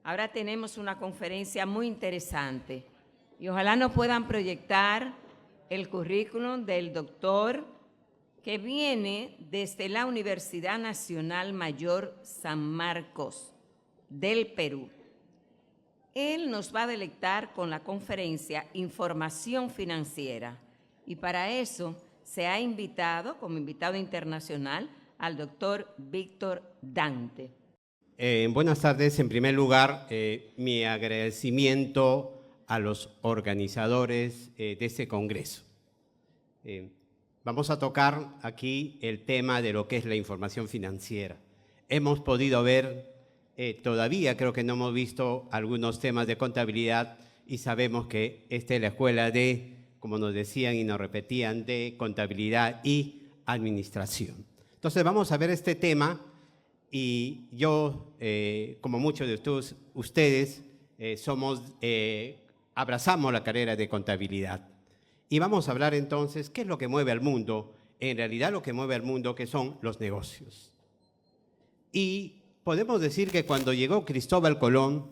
Ahora tenemos una conferencia muy interesante y ojalá nos puedan proyectar el currículum del doctor que viene desde la Universidad Nacional Mayor San Marcos del Perú. Él nos va a deleitar con la conferencia Información Financiera y para eso se ha invitado como invitado internacional al doctor Víctor Dante. Buenas tardes. En primer lugar, mi agradecimiento a los organizadores de este congreso. Vamos a tocar aquí el tema de lo que es la información financiera. Hemos podido ver, todavía creo que no hemos visto algunos temas de contabilidad y sabemos que esta es la escuela de, como nos decían y nos repetían, de contabilidad y administración. Entonces vamos a ver este tema. Y yo, como muchos de ustedes, abrazamos la carrera de contabilidad. Y vamos a hablar entonces, ¿qué es lo que mueve al mundo? En realidad lo que mueve al mundo, ¿qué son los negocios? Y podemos decir que cuando llegó Cristóbal Colón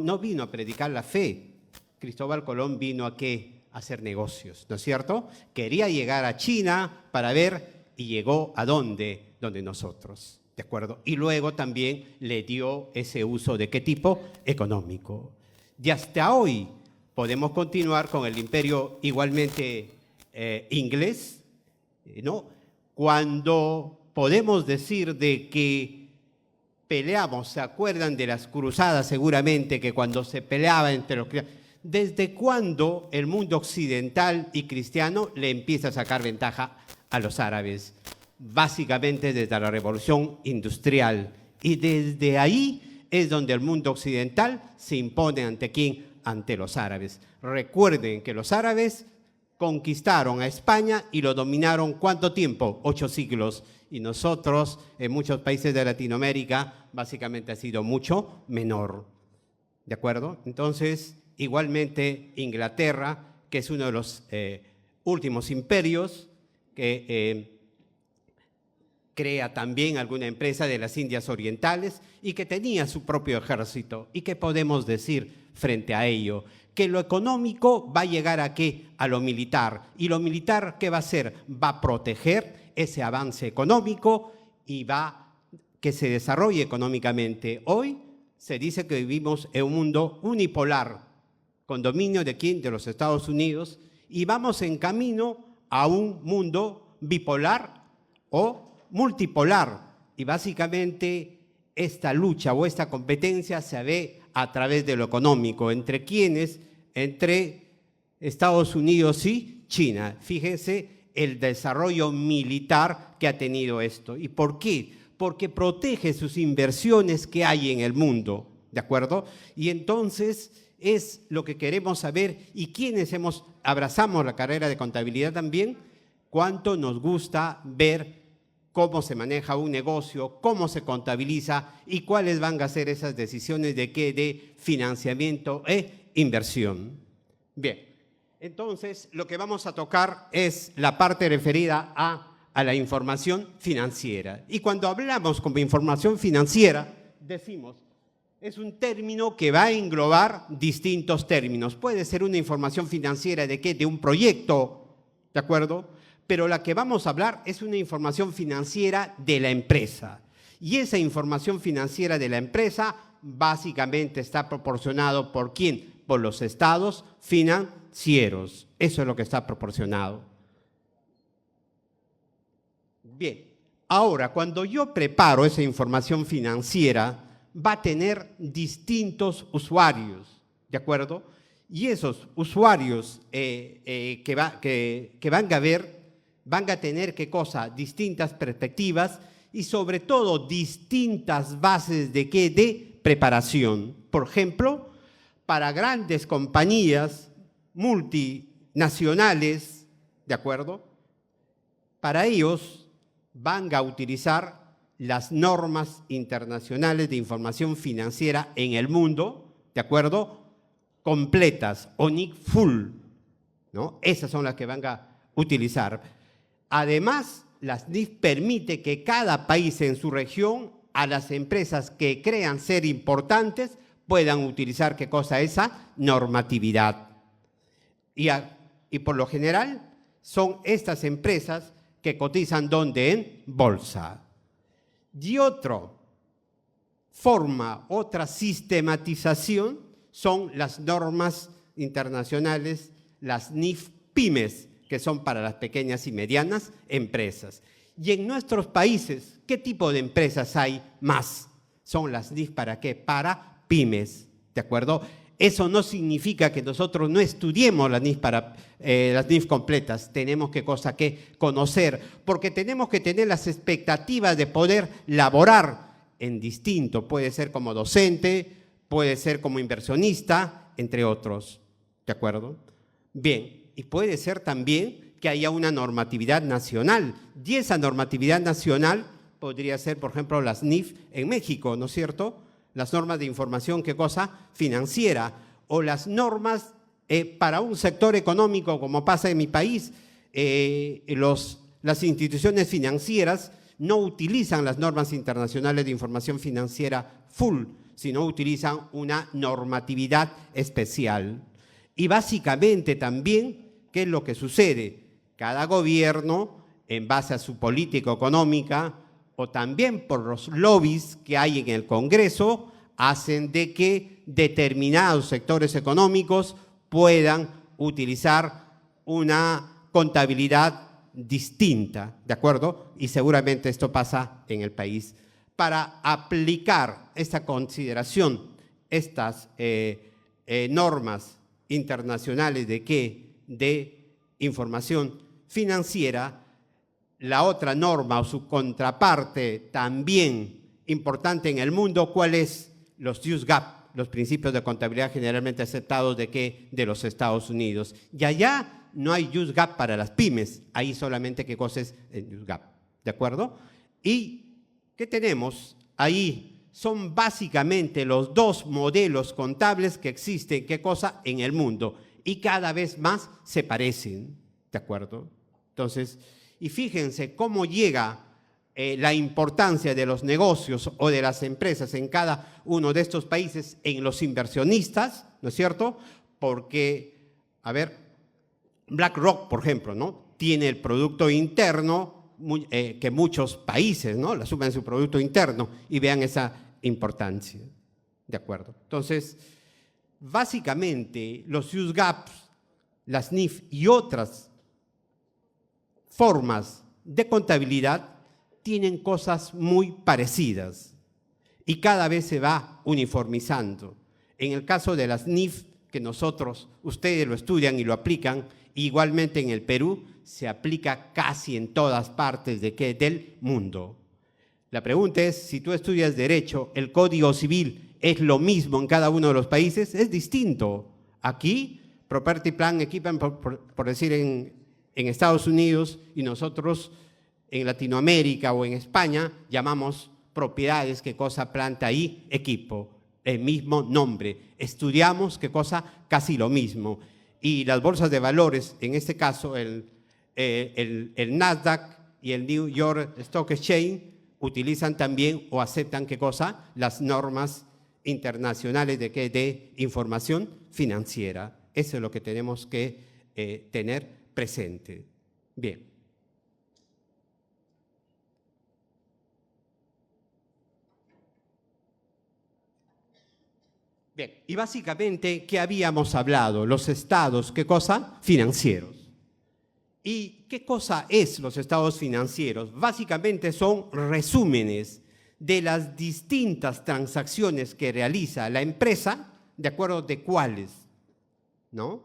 no vino a predicar la fe. Cristóbal Colón vino a ¿qué? A hacer negocios, ¿no es cierto? Quería llegar a China para ver y llegó ¿a dónde? Donde nosotros. ¿De acuerdo? Y luego también le dio ese uso de ¿qué tipo? Económico. Y hasta hoy podemos continuar con el imperio igualmente inglés, ¿no? Cuando podemos decir de que peleamos, ¿se acuerdan de las cruzadas seguramente? Que cuando se peleaba entre los cristianos, ¿desde cuándo el mundo occidental y cristiano le empieza a sacar ventaja a los árabes? Básicamente desde la Revolución Industrial. Y desde ahí es donde el mundo occidental se impone ¿ante quién? Ante los árabes. Recuerden que los árabes conquistaron a España y lo dominaron ¿cuánto tiempo? 8 siglos. Y nosotros, en muchos países de Latinoamérica, básicamente ha sido mucho menor. ¿De acuerdo? Entonces, igualmente Inglaterra, que es uno de los últimos imperios que crea también alguna empresa de las Indias Orientales y que tenía su propio ejército. ¿Y qué podemos decir frente a ello? Que lo económico va a llegar ¿a qué? A lo militar. ¿Y lo militar qué va a hacer? Va a proteger ese avance económico y va a que se desarrolle económicamente. Hoy se dice que vivimos en un mundo unipolar, con dominio ¿de quién? De los Estados Unidos, y vamos en camino a un mundo bipolar o multipolar, y básicamente esta lucha o esta competencia se ve a través de lo económico. ¿Entre quiénes? Entre Estados Unidos y China. Fíjense el desarrollo militar que ha tenido esto. ¿Y por qué? Porque protege sus inversiones que hay en el mundo, ¿de acuerdo? Y entonces es lo que queremos saber, y quienes abrazamos la carrera de contabilidad también, cuánto nos gusta ver cómo se maneja un negocio, cómo se contabiliza y cuáles van a ser esas decisiones de qué, de financiamiento e inversión. Bien, entonces lo que vamos a tocar es la parte referida a la información financiera. Y cuando hablamos como información financiera, decimos, es un término que va a englobar distintos términos. Puede ser una información financiera de qué, de un proyecto, ¿de acuerdo? Pero la que vamos a hablar es una información financiera de la empresa. Y esa información financiera de la empresa básicamente está proporcionado ¿por quién? Por los estados financieros. Eso es lo que está proporcionado. Bien, ahora cuando yo preparo esa información financiera, va a tener distintos usuarios, ¿de acuerdo? Y esos usuarios que van a ver, van a tener ¿qué cosa? Distintas perspectivas y sobre todo distintas bases de ¿qué? De preparación. Por ejemplo, para grandes compañías multinacionales, ¿de acuerdo? Para ellos van a utilizar las normas internacionales de información financiera en el mundo, ¿de acuerdo? Completas, ONIC full, ¿no? Esas son las que van a utilizar. Además, las NIF permite que cada país en su región a las empresas que crean ser importantes puedan utilizar, ¿qué cosa? Esa normatividad. Y por lo general son estas empresas que cotizan ¿dónde? En bolsa. Y otra forma, otra sistematización son las normas internacionales, las NIF-Pymes, que son para las pequeñas y medianas empresas. Y en nuestros países, ¿qué tipo de empresas hay más? Son las NIF, ¿para qué? Para pymes, ¿de acuerdo? Eso no significa que nosotros no estudiemos las NIF completas. Tenemos que conocer, porque tenemos que tener las expectativas de poder laborar en distinto. Puede ser como docente, puede ser como inversionista, entre otros, ¿de acuerdo? Bien, y puede ser también que haya una normatividad nacional. Y esa normatividad nacional podría ser, por ejemplo, las NIF en México, ¿no es cierto? Las normas de información, ¿qué cosa? Financiera, o las normas para un sector económico, como pasa en mi país, las instituciones financieras no utilizan las normas internacionales de información financiera full, sino utilizan una normatividad especial. Y básicamente también, ¿qué es lo que sucede? Cada gobierno, en base a su política económica, o también por los lobbies que hay en el Congreso, hacen de que determinados sectores económicos puedan utilizar una contabilidad distinta, ¿de acuerdo? Y seguramente esto pasa en el país. Para aplicar esta consideración, estas normas internacionales de información financiera, la otra norma o su contraparte también importante en el mundo, ¿cuál es? Los US GAAP, los principios de contabilidad generalmente aceptados ¿de qué? De los Estados Unidos. Y allá no hay US GAAP para las pymes, ahí solamente qué cosa es el US GAAP, ¿de acuerdo? ¿Y qué tenemos? Ahí son básicamente los dos modelos contables que existen, ¿qué cosa? En el mundo. Y cada vez más se parecen, ¿de acuerdo? Entonces, y fíjense cómo llega la importancia de los negocios o de las empresas en cada uno de estos países en los inversionistas, ¿no es cierto? Porque, a ver, BlackRock, por ejemplo, ¿no? Tiene el Producto Interno que muchos países, ¿no? La suman en su Producto Interno y vean esa importancia, ¿de acuerdo? Entonces, básicamente, los US GAAP, las NIF y otras formas de contabilidad tienen cosas muy parecidas y cada vez se va uniformizando. En el caso de las NIF, que ustedes lo estudian y lo aplican, igualmente en el Perú se aplica casi en todas partes del mundo. La pregunta es, si tú estudias Derecho, ¿el Código Civil es lo mismo en cada uno de los países? Es distinto. Aquí, Property Plan Equipment, por decir en Estados Unidos, y nosotros en Latinoamérica o en España llamamos propiedades, ¿qué cosa? Planta y equipo, el mismo nombre. Estudiamos, ¿qué cosa? Casi lo mismo. Y las bolsas de valores, en este caso el Nasdaq y el New York Stock Exchange, utilizan también o aceptan, ¿qué cosa? Las normas internacionales de información financiera. Eso es lo que tenemos que tener presente. Bien. Bien, y básicamente, ¿qué habíamos hablado? Los estados, ¿qué cosa? Financieros. ¿Y qué cosa es los estados financieros? Básicamente son resúmenes de las distintas transacciones que realiza la empresa, ¿de acuerdo? ¿De cuáles? ¿No?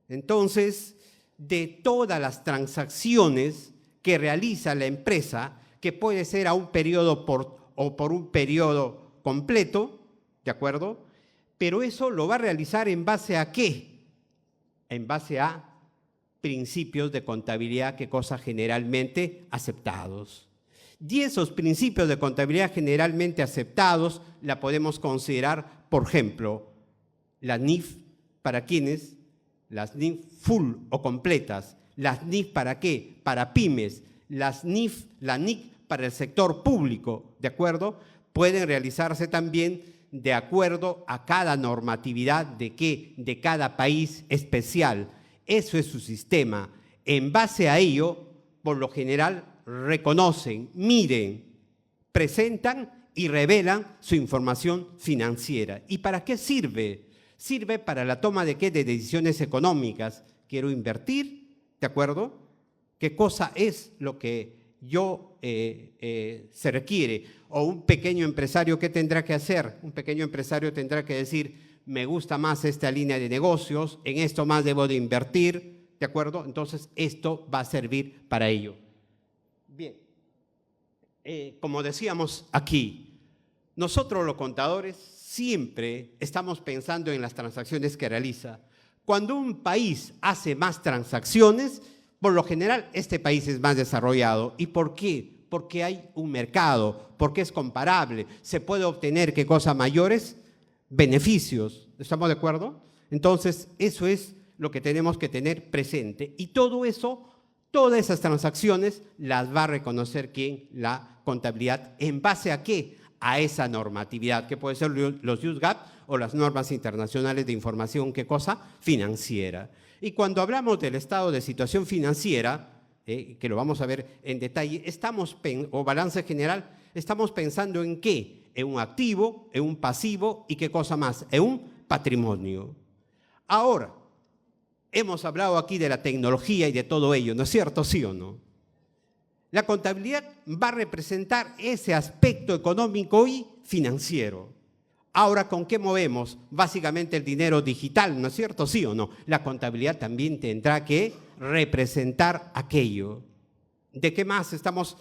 Entonces, de todas las transacciones que realiza la empresa, que puede ser a un periodo o por un periodo completo, ¿de acuerdo? Pero eso lo va a realizar ¿en base a qué? En base a principios de contabilidad, ¿qué cosa? Generalmente aceptados. Y esos principios de contabilidad generalmente aceptados la podemos considerar, por ejemplo, la NIF, ¿para quiénes? Las NIF full o completas. Las NIF ¿para qué? Para pymes. La NIF para el sector público, ¿de acuerdo? pueden realizarse también de acuerdo a cada normatividad de cada país especial. Eso es su sistema. En base a ello, por lo general, reconocen, miden, presentan y revelan su información financiera. ¿Y para qué sirve? Sirve para la toma de ¿qué? De decisiones económicas. ¿Quiero invertir? ¿De acuerdo? ¿Qué cosa es lo que se requiere? O un pequeño empresario, ¿qué tendrá que hacer? Un pequeño empresario tendrá que decir, me gusta más esta línea de negocios, en esto más debo de invertir, ¿de acuerdo? Entonces, esto va a servir para ello. Bien, como decíamos aquí, nosotros los contadores siempre estamos pensando en las transacciones que realiza. Cuando un país hace más transacciones, por lo general, este país es más desarrollado. ¿Y por qué? Porque hay un mercado, porque es comparable, se puede obtener, ¿qué cosa? Mayores beneficios. ¿Estamos de acuerdo? Entonces, eso es lo que tenemos que tener presente. Y todo eso, todas esas transacciones las va a reconocer ¿quién? La contabilidad. ¿En base a qué? A esa normatividad, que puede ser los USGAP o las normas internacionales de información, ¿qué cosa? Financiera. Y cuando hablamos del estado de situación financiera, que lo vamos a ver en detalle, o balance general, estamos pensando en qué, en un activo, en un pasivo y qué cosa más, en un patrimonio. Ahora, hemos hablado aquí de la tecnología y de todo ello, ¿no es cierto? ¿Sí o no? La contabilidad va a representar ese aspecto económico y financiero. Ahora, ¿con qué movemos? Básicamente el dinero digital, ¿no es cierto? ¿Sí o no? La contabilidad también tendrá que representar aquello. ¿De qué más estamos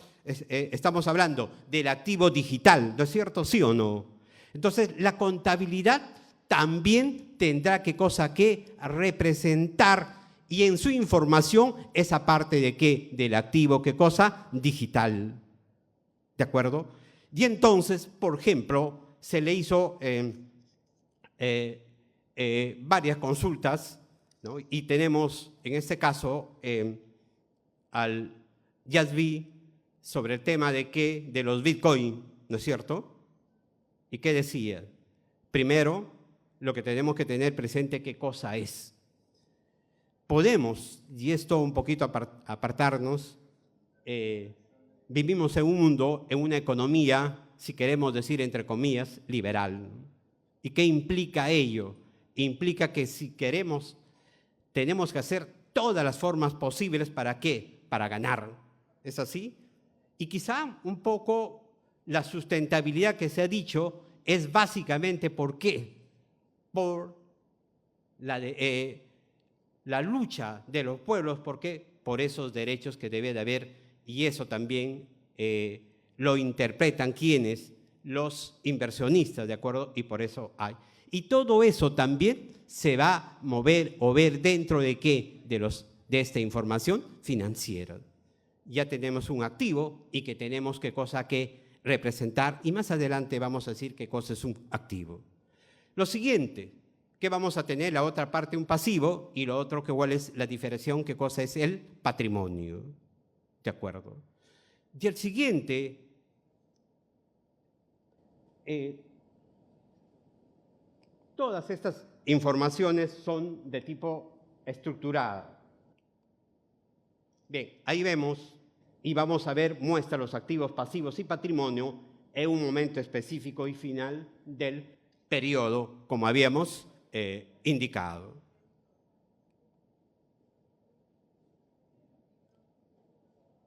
hablando? Del activo digital, ¿no es cierto? ¿Sí o no? Entonces, la contabilidad también tendrá ¿qué cosa? Que representar y en su información esa parte de ¿qué? Del activo, ¿qué cosa? Digital. ¿De acuerdo? Y entonces, por ejemplo, se le hizo varias consultas, ¿no? Y tenemos, en este caso, al Yasvi sobre el tema de ¿qué? De los Bitcoin, ¿no es cierto? ¿Y qué decía? Primero, lo que tenemos que tener presente qué cosa es. Podemos, y esto un poquito apartarnos, vivimos en un mundo, en una economía, si queremos decir entre comillas, liberal. ¿Y qué implica ello? Implica que si queremos, tenemos que hacer todas las formas posibles ¿para qué? Para ganar. ¿Es así? Y quizá un poco la sustentabilidad que se ha dicho es básicamente ¿por qué? Por la lucha de los pueblos, porque por esos derechos que debe de haber, y eso también lo interpretan ¿quiénes? Los inversionistas, ¿de acuerdo? Y por eso hay. Y todo eso también se va a mover o ver dentro de ¿qué? De esta información financiera. Ya tenemos un activo y que tenemos qué cosa que representar, y más adelante vamos a decir qué cosa es un activo. Lo siguiente, que vamos a tener la otra parte, un pasivo, y lo otro, que cuál es la diferenciación, qué cosa es el patrimonio. ¿De acuerdo? Y el siguiente, todas estas informaciones son de tipo estructurada. Bien, ahí vemos y vamos a ver, muestra los activos, pasivos y patrimonio en un momento específico y final del periodo, como habíamos indicado.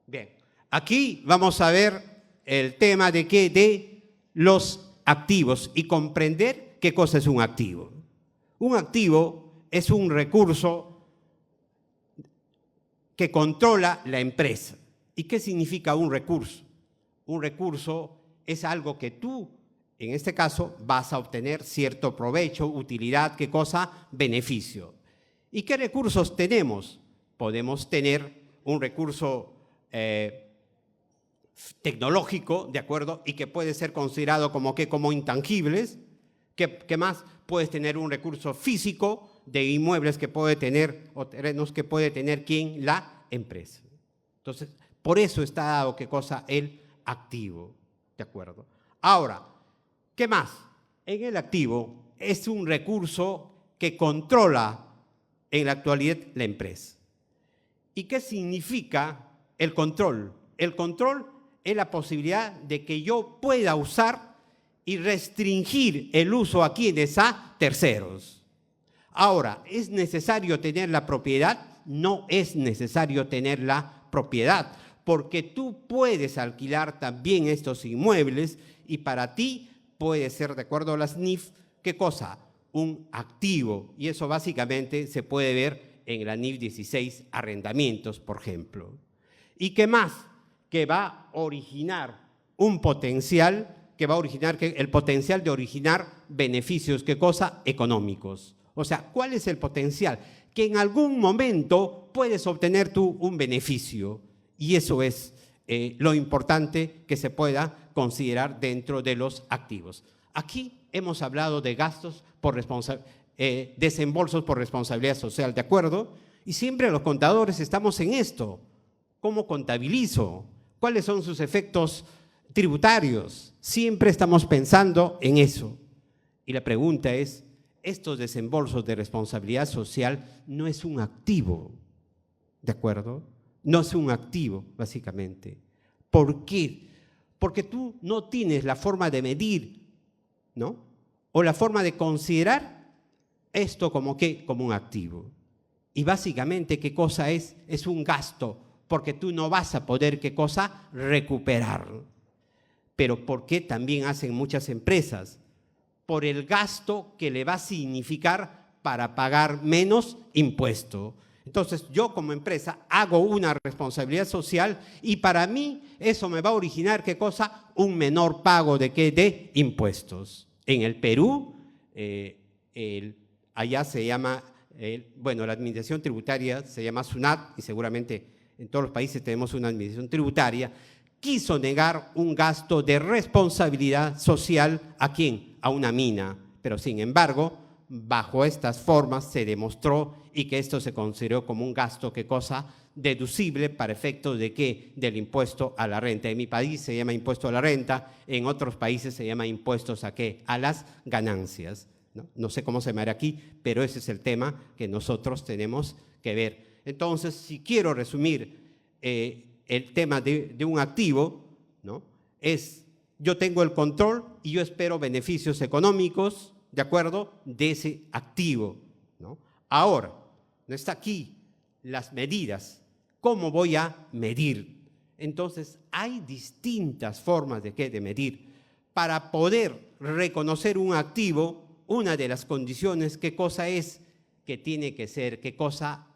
Bien, aquí vamos a ver el tema de qué, de los activos y comprender qué cosa es un activo. Un activo es un recurso que controla la empresa. ¿Y qué significa un recurso? Un recurso es algo que tú, en este caso, vas a obtener cierto provecho, utilidad, ¿qué cosa? Beneficio. ¿Y qué recursos tenemos? Podemos tener un recurso tecnológico, ¿de acuerdo? Y que puede ser considerado como, ¿qué? Como intangibles. ¿Qué más? Puedes tener un recurso físico de inmuebles que puede tener, o terrenos que puede tener, ¿quién? La empresa. Entonces, por eso está dado, ¿qué cosa? El activo, ¿de acuerdo? Ahora, ¿Qué más? En el activo es un recurso que controla en la actualidad la empresa. ¿Y qué significa el control? El control es la posibilidad de que yo pueda usar y restringir el uso a quienes, a terceros. Ahora, ¿es necesario tener la propiedad? No es necesario tener la propiedad, porque tú puedes alquilar también estos inmuebles y para ti puede ser, de acuerdo a las NIF, ¿qué cosa? Un activo. Y eso básicamente se puede ver en la NIF 16, arrendamientos, por ejemplo. ¿Y qué más? Que va a originar un potencial, el potencial de originar beneficios, ¿qué cosa? Económicos. O sea, ¿cuál es el potencial? Que en algún momento puedes obtener tú un beneficio y eso es lo importante que se pueda considerar dentro de los activos. Aquí hemos hablado de gastos por desembolsos por responsabilidad social, ¿de acuerdo? Y siempre los contadores estamos en esto. ¿Cómo contabilizo? ¿Cuáles son sus efectos tributarios? Siempre estamos pensando en eso. Y la pregunta es, estos desembolsos de responsabilidad social no es un activo, ¿de acuerdo? No es un activo, básicamente. ¿Por qué? Porque tú no tienes la forma de medir, ¿no? O la forma de considerar esto como ¿qué? Como un activo. Y básicamente, ¿qué cosa es? Es un gasto, porque tú no vas a poder, ¿qué cosa? Recuperar. Pero ¿por qué también hacen muchas empresas? Por el gasto que le va a significar para pagar menos impuesto. Entonces, yo como empresa hago una responsabilidad social y para mí eso me va a originar, ¿qué cosa? Un menor pago ¿de qué? De impuestos. En el Perú, allá se llama, la administración tributaria se llama SUNAT y seguramente en todos los países tenemos una administración tributaria, quiso negar un gasto de responsabilidad social ¿a quién? A una mina, pero sin embargo, bajo estas formas se demostró y que esto se consideró como un gasto, ¿qué cosa? Deducible para efectos de ¿qué? Del impuesto a la renta. En mi país se llama impuesto a la renta, en otros países se llama impuestos ¿a qué? A las ganancias. No sé cómo se llamará aquí, pero ese es el tema que nosotros tenemos que ver. Entonces, si quiero resumir el tema de un activo, ¿no? Es, yo tengo el control y yo espero beneficios económicos, ¿de acuerdo? De ese activo, ¿no? Ahora, no está aquí las medidas. ¿Cómo voy a medir? Entonces, hay distintas formas de medir. Para poder reconocer un activo, una de las condiciones, ¿qué cosa es? Que tiene que ser, ¿qué cosa?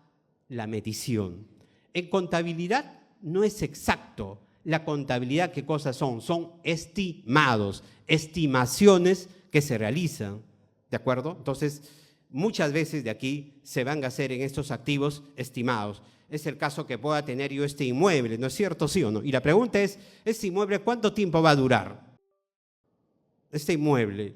La medición. En contabilidad no es exacto. La contabilidad, ¿qué cosas son? Son estimados, estimaciones que se realizan, ¿de acuerdo? Entonces, muchas veces de aquí se van a hacer en estos activos estimados. Es el caso que pueda tener yo este inmueble, ¿no es cierto? ¿Sí o no? Y la pregunta es, ¿este inmueble cuánto tiempo va a durar? Este inmueble,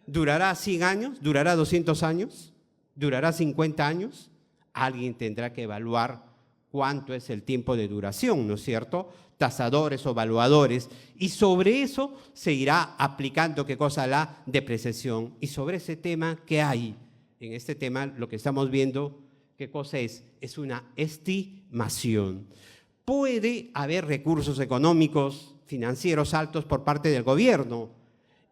¿durará 100 años? ¿Durará 200 años? ¿Durará 50 años? Alguien tendrá que evaluar cuánto es el tiempo de duración, ¿no es cierto? Tasadores o evaluadores, y sobre eso se irá aplicando, ¿qué cosa? La depreciación. Y sobre ese tema, ¿qué hay? En este tema lo que estamos viendo, ¿qué cosa es? Es una estimación. Puede haber recursos económicos, financieros altos por parte del gobierno,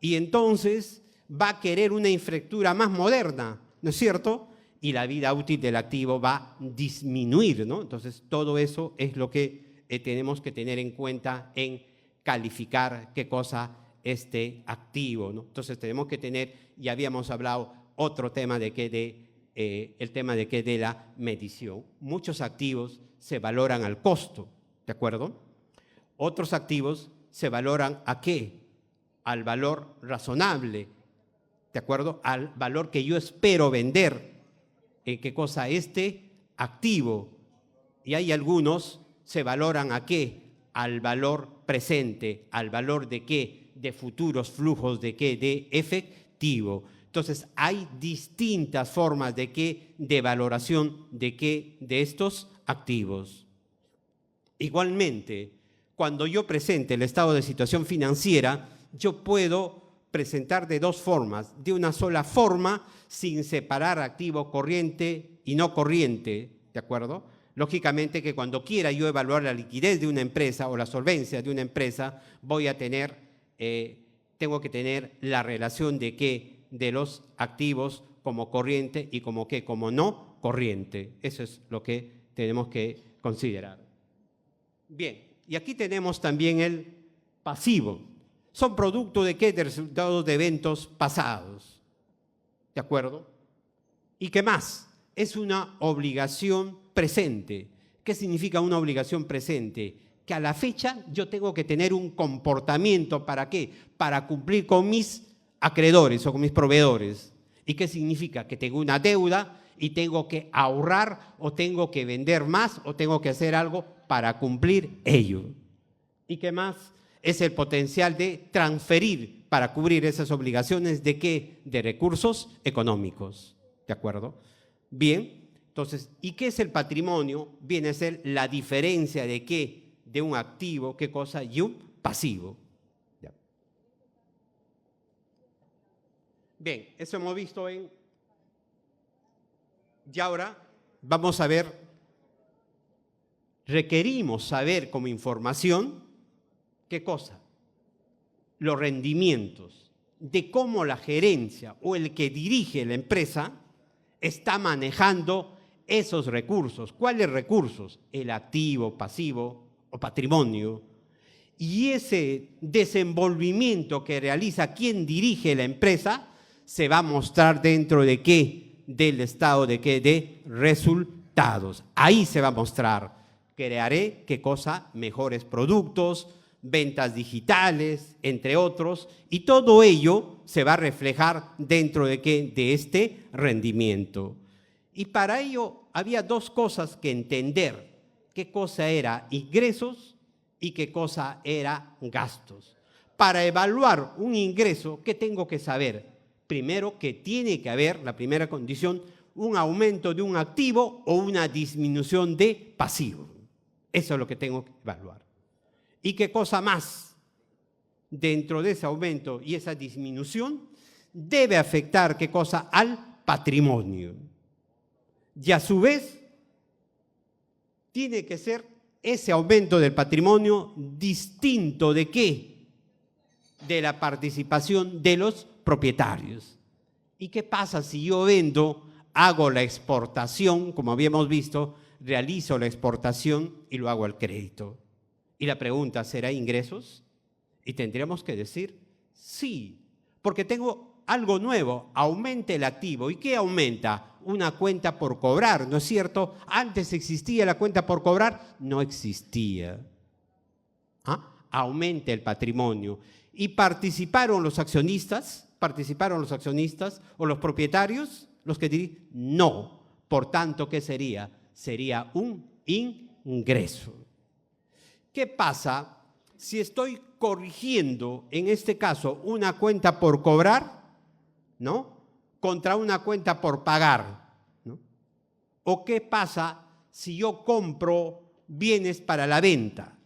y entonces va a querer una infraestructura más moderna, ¿no es cierto? Y la vida útil del activo va a disminuir, ¿no? Entonces, todo eso es lo que tenemos que tener en cuenta en calificar qué cosa este activo, ¿no? Entonces, tenemos que tener, ya habíamos hablado, otro tema el tema de la medición. Muchos activos se valoran al costo, ¿de acuerdo? Otros activos se valoran ¿a qué? Al valor razonable, ¿de acuerdo? Al valor que yo espero vender. ¿Qué cosa? Este activo. Y hay algunos se valoran ¿a qué? Al valor presente, al valor de qué? De futuros flujos de qué? De efectivo. Entonces, hay distintas formas de qué? De valoración de qué? De estos activos. Igualmente, cuando yo presente el estado de situación financiera, yo puedo presentar de dos formas, de una sola forma, sin separar activo corriente y no corriente, ¿de acuerdo? Lógicamente que cuando quiera yo evaluar la liquidez de una empresa o la solvencia de una empresa, tengo que tener la relación de qué, de los activos como corriente y como qué, como no corriente. Eso es lo que tenemos que considerar. Bien, y aquí tenemos también el pasivo. Son producto de qué, de resultados de eventos pasados. ¿De acuerdo? ¿Y qué más? Es una obligación presente. ¿Qué significa una obligación presente? Que a la fecha yo tengo que tener un comportamiento, ¿para qué? Para cumplir con mis acreedores o con mis proveedores. ¿Y qué significa? Que tengo una deuda y tengo que ahorrar o tengo que vender más o tengo que hacer algo para cumplir ello. ¿Y qué más? Es el potencial de transferir para cubrir esas obligaciones de qué? De recursos económicos. ¿De acuerdo? Bien, entonces, ¿y qué es el patrimonio? Viene a ser la diferencia de qué, de un activo, qué cosa, y un pasivo. ¿Ya? Bien, eso hemos visto en... Y ahora vamos a ver, requerimos saber como información, ¿qué cosa? Los rendimientos, de cómo la gerencia o el que dirige la empresa está manejando esos recursos. ¿Cuáles recursos? El activo, pasivo o patrimonio. Y ese desenvolvimiento que realiza quien dirige la empresa se va a mostrar dentro de qué, del estado de qué, de resultados. Ahí se va a mostrar. Crearé, ¿qué cosa? Mejores productos, ventas digitales, entre otros, y todo ello se va a reflejar dentro de qué, de este rendimiento. Y para ello había dos cosas que entender: qué cosa era ingresos y qué cosa era gastos. Para evaluar un ingreso, ¿qué tengo que saber? Primero, que tiene que haber, la primera condición, un aumento de un activo o una disminución de pasivo. Eso es lo que tengo que evaluar. ¿Y qué cosa más? Dentro de ese aumento y esa disminución, debe afectar, ¿qué cosa? Al patrimonio. Y a su vez, tiene que ser ese aumento del patrimonio distinto de qué? De la participación de los propietarios. ¿Y qué pasa si yo vendo, hago la exportación, como habíamos visto, realizo la exportación y lo hago al crédito? Y la pregunta, ¿será ingresos? Y tendríamos que decir sí, porque tengo algo nuevo, aumenta el activo. ¿Y qué aumenta? Una cuenta por cobrar, ¿no es cierto? Antes existía la cuenta por cobrar, no existía. ¿Ah? Aumenta el patrimonio. ¿Y participaron los accionistas? ¿Participaron los accionistas o los propietarios? Los que dirían no. Por tanto, ¿qué sería? Sería un ingreso. ¿Qué pasa si estoy corrigiendo, en este caso, una cuenta por cobrar, ¿no?, contra una cuenta por pagar, ¿no? ¿O qué pasa si yo compro bienes para la venta?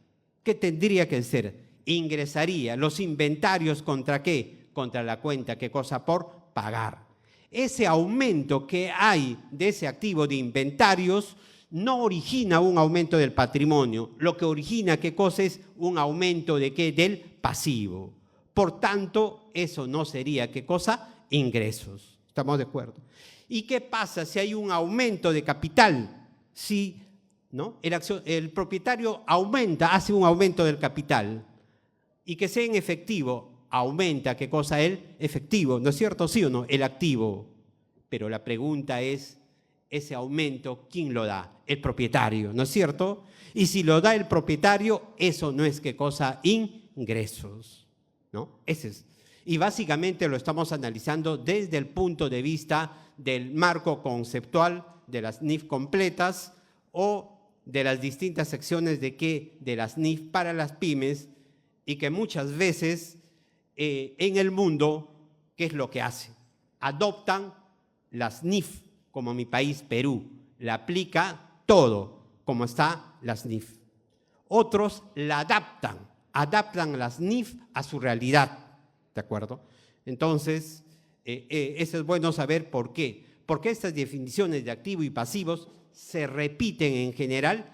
¿Qué tendría que ser? Ingresaría los inventarios ¿contra qué? Contra la cuenta, ¿qué cosa? Por pagar. Ese aumento que hay de ese activo de inventarios no origina un aumento del patrimonio, lo que origina, ¿qué cosa es? Un aumento de ¿qué? Del pasivo. Por tanto, eso no sería, ¿qué cosa? Ingresos. ¿Estamos de acuerdo? ¿Y qué pasa si hay un aumento de capital? Si, ¿no?, el propietario aumenta, hace un aumento del capital y que sea en efectivo, aumenta, ¿qué cosa? El efectivo, ¿no es cierto? ¿Sí o no? El activo. Pero la pregunta es, ese aumento, ¿quién lo da? El propietario, ¿no es cierto? Y si lo da el propietario, eso no es, ¿qué cosa? Ingresos, ¿no? Ese es. Y básicamente lo estamos analizando desde el punto de vista del marco conceptual de las NIF completas o de las distintas secciones de qué, de las NIF para las pymes, y que muchas veces en el mundo, ¿qué es lo que hacen? Adoptan las NIF, como mi país, Perú, la aplica todo, como está las NIF. Otros la adaptan las NIF a su realidad, ¿de acuerdo? Entonces, eso es bueno saber por qué. Porque estas definiciones de activos y pasivos se repiten en general,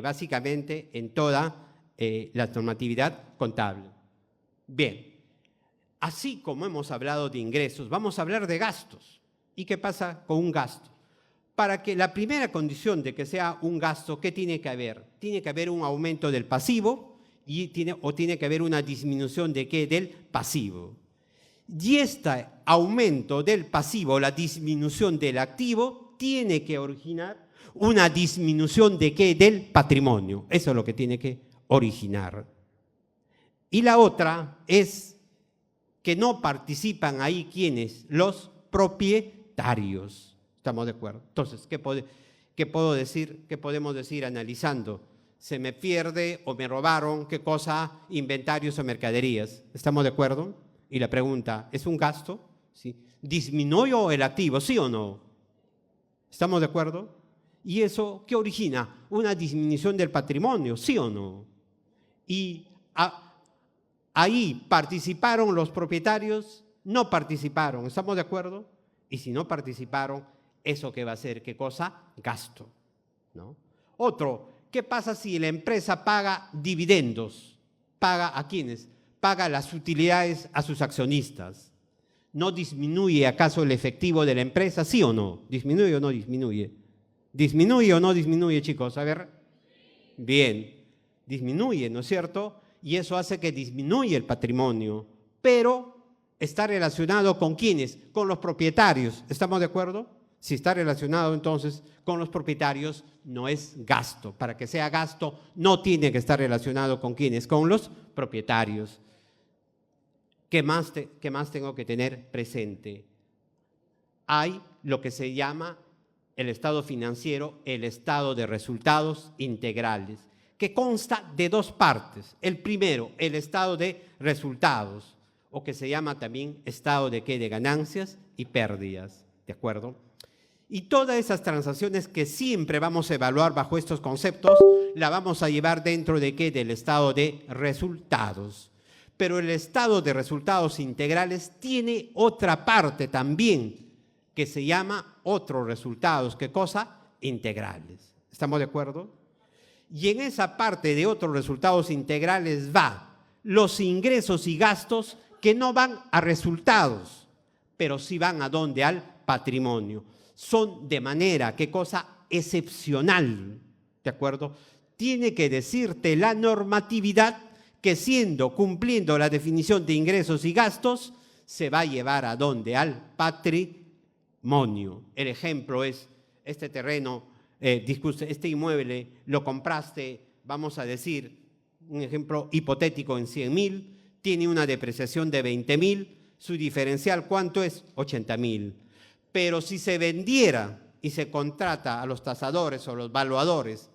básicamente en toda la normatividad contable. Bien, así como hemos hablado de ingresos, vamos a hablar de gastos. ¿Y qué pasa con un gasto? Para que la primera condición de que sea un gasto, ¿qué tiene que haber? Tiene que haber un aumento del pasivo o tiene que haber una disminución de ¿qué? Del pasivo. Y este aumento del pasivo, la disminución del activo, tiene que originar una disminución de ¿qué? Del patrimonio. Eso es lo que tiene que originar. Y la otra es que no participan ahí ¿quiénes? Los propietarios. ¿Estamos de acuerdo? Entonces, ¿qué puedo decir? ¿Qué podemos decir analizando? ¿Se me pierde o me robaron? ¿Qué cosa? Inventarios o mercaderías. ¿Estamos de acuerdo? Y la pregunta, ¿es un gasto? ¿Sí? ¿Disminuyó el activo? ¿Sí o no? ¿Estamos de acuerdo? ¿Y eso qué origina? Una disminución del patrimonio, ¿sí o no? Y ahí participaron los propietarios, no participaron, ¿estamos de acuerdo? Y si no participaron, ¿eso qué va a ser? ¿Qué cosa? Gasto, ¿no? Otro, ¿qué pasa si la empresa paga dividendos? ¿Paga a quiénes? Paga las utilidades a sus accionistas. ¿No disminuye acaso el efectivo de la empresa? ¿Sí o no? ¿Disminuye o no disminuye? ¿Disminuye o no disminuye, chicos? A ver. Bien, disminuye, ¿no es cierto? Y eso hace que disminuya el patrimonio, pero está relacionado ¿con quiénes? Con los propietarios. ¿Estamos de acuerdo? Si está relacionado entonces con los propietarios, no es gasto. Para que sea gasto, no tiene que estar relacionado ¿con quiénes? Con los propietarios. ¿Qué más tengo que tener presente? Hay lo que se llama el estado financiero, el estado de resultados integrales, que consta de dos partes. El primero, el estado de resultados, o que se llama también estado de ¿qué? De ganancias y pérdidas, ¿de acuerdo? Y todas esas transacciones que siempre vamos a evaluar bajo estos conceptos, la vamos a llevar dentro de ¿qué? Del estado de resultados. Pero el estado de resultados integrales tiene otra parte también, que se llama otros resultados. ¿Qué cosa? Integrales. ¿Estamos de acuerdo? Y en esa parte de otros resultados integrales va los ingresos y gastos que no van a resultados, pero sí van ¿a dónde? Al patrimonio. Son de manera, ¿qué cosa? Excepcional, ¿de acuerdo? Tiene que decirte la normatividad que cumpliendo la definición de ingresos y gastos, se va a llevar ¿a dónde? Al patrimonio. El ejemplo es este terreno, este inmueble, lo compraste, vamos a decir, un ejemplo hipotético en 100.000, tiene una depreciación de 20.000, su diferencial ¿cuánto es? 80.000. Pero si se vendiera y se contrata a los tasadores o los valuadores,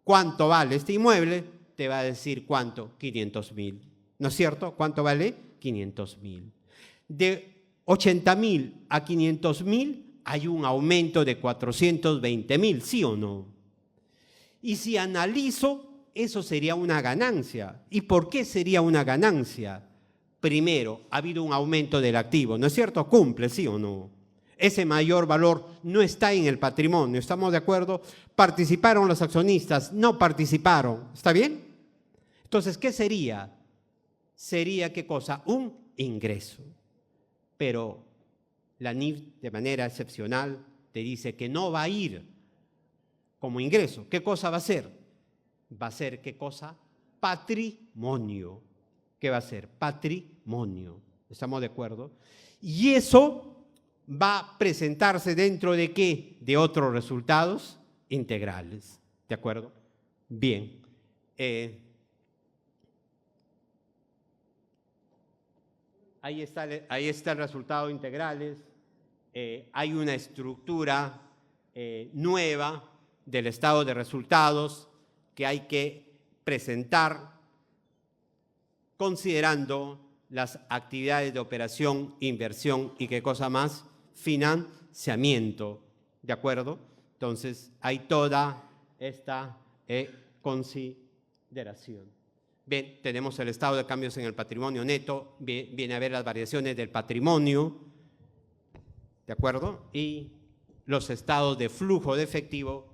¿cuánto vale este inmueble? Te va a decir ¿cuánto? 500.000. ¿No es cierto? ¿Cuánto vale? 500.000. De 80.000 a 500.000 hay un aumento de 420.000, ¿sí o no? Y si analizo, eso sería una ganancia. ¿Y por qué sería una ganancia? Primero, ha habido un aumento del activo, ¿no es cierto? Cumple, ¿sí o no? Ese mayor valor no está en el patrimonio, ¿estamos de acuerdo? ¿Participaron los accionistas? No participaron, ¿está bien? Entonces, ¿qué sería? Sería, ¿qué cosa? Un ingreso. Pero la NIF, de manera excepcional, te dice que no va a ir como ingreso. ¿Qué cosa va a ser? Va a ser, ¿qué cosa? Patrimonio. ¿Qué va a ser? Patrimonio. ¿Estamos de acuerdo? Y eso va a presentarse dentro de ¿qué? De otros resultados integrales. ¿De acuerdo? Bien. Ahí está el resultado integrales. Hay una estructura nueva del estado de resultados que hay que presentar considerando las actividades de operación, inversión y qué cosa más, financiamiento, ¿de acuerdo? Entonces hay toda esta consideración. Bien, tenemos el estado de cambios en el patrimonio neto, viene a ver las variaciones del patrimonio, ¿de acuerdo? Y los estados de flujo de efectivo,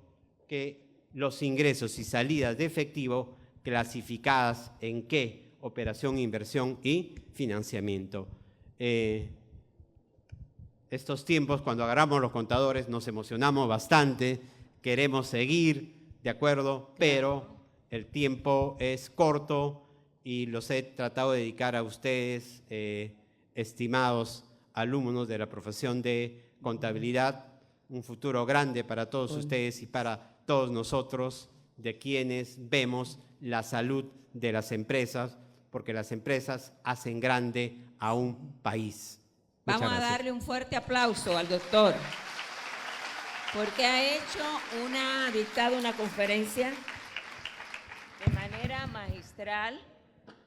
que los ingresos y salidas de efectivo clasificadas en qué: operación, inversión y financiamiento. Estos tiempos, cuando agarramos los contadores, nos emocionamos bastante, queremos seguir, ¿de acuerdo? Pero el tiempo es corto y los he tratado de dedicar a ustedes, estimados alumnos de la profesión de contabilidad, un futuro grande para todos ustedes y para todos nosotros, de quienes vemos la salud de las empresas, porque las empresas hacen grande a un país. Vamos a darle un fuerte aplauso al doctor, porque ha dictado una conferencia de manera magistral,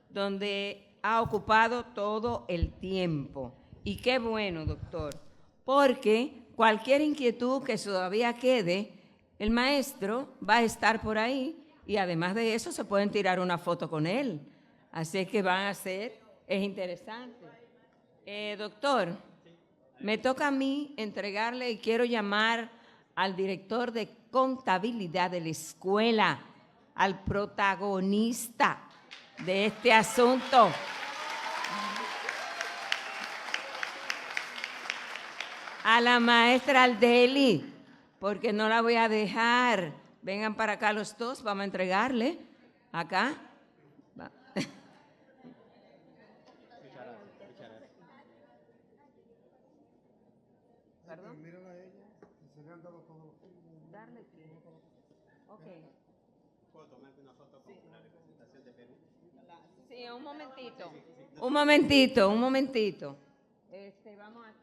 donde ha ocupado todo el tiempo. Y qué bueno, doctor, porque cualquier inquietud que todavía quede, el maestro va a estar por ahí y además de eso se pueden tirar una foto con él. Así que es interesante. Doctor, me toca a mí entregarle y quiero llamar al director de contabilidad de la escuela, al protagonista de este asunto. A la maestra Aldeli, porque no la voy a dejar. Vengan para acá los dos, vamos a entregarle. Acá. Va. ¿Perdón? Mírala a ella, se le han dado todos los filmes. Darle tiempo. Ok. ¿Puedo tomarte una foto con la representación de Perú? Sí, un momentito. Un momentito. Vamos a